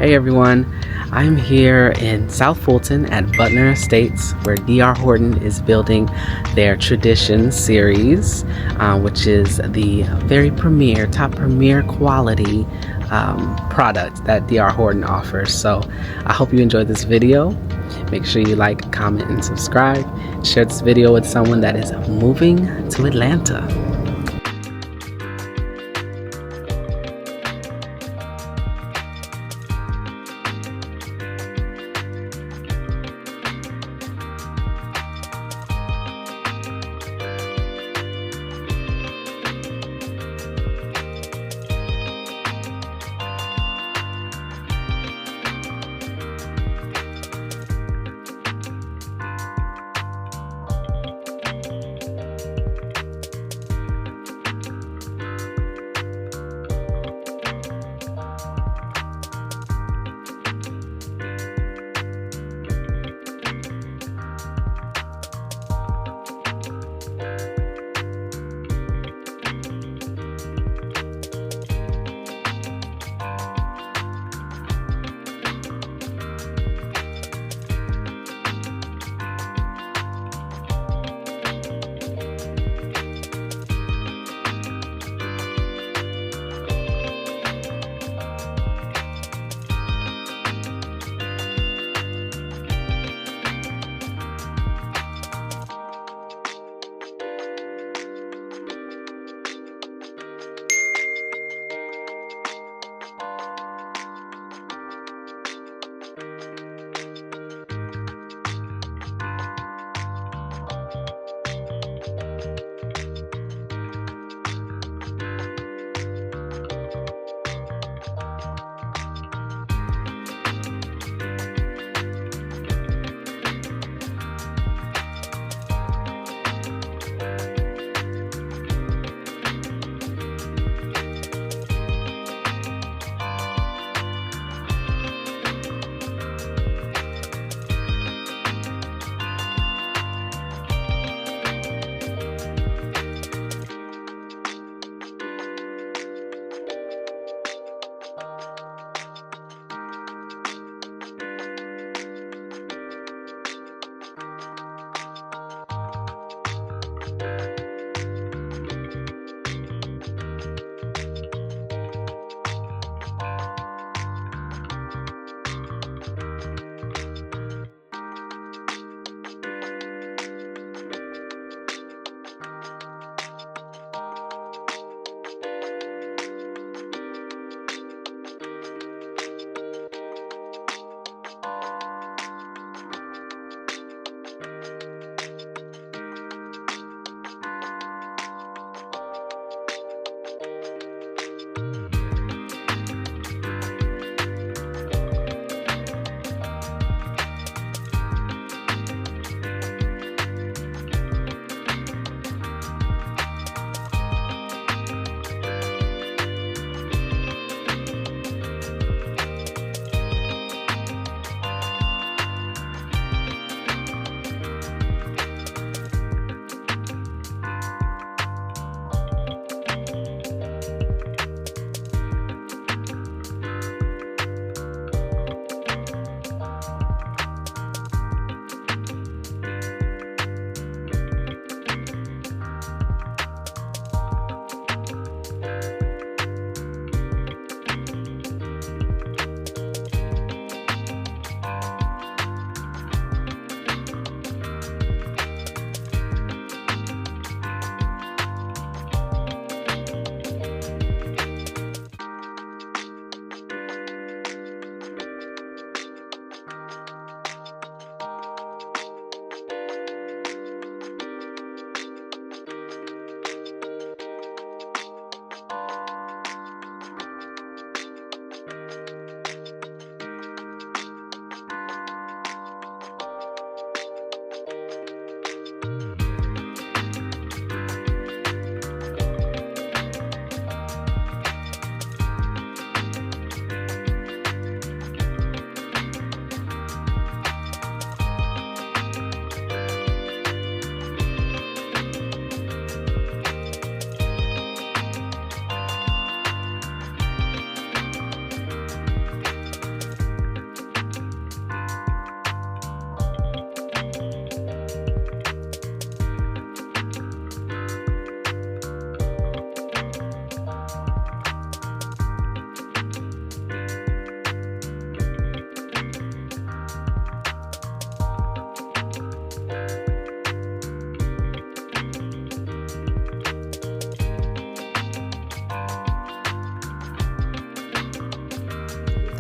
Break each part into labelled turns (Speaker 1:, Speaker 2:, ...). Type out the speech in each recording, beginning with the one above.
Speaker 1: Hey everyone, I'm here in South Fulton at Butner Estates where DR HORTON is building their Tradition series, which is the very top premier quality product that DR HORTON offers. So I hope you enjoyed this video. Make sure you like, comment, and subscribe. Share this video with someone that is moving to Atlanta.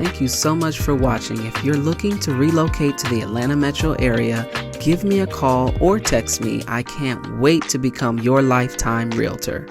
Speaker 1: Thank you so much for watching. If you're looking to relocate to the Atlanta metro area, give me a call or text me. I can't wait to become your lifetime realtor.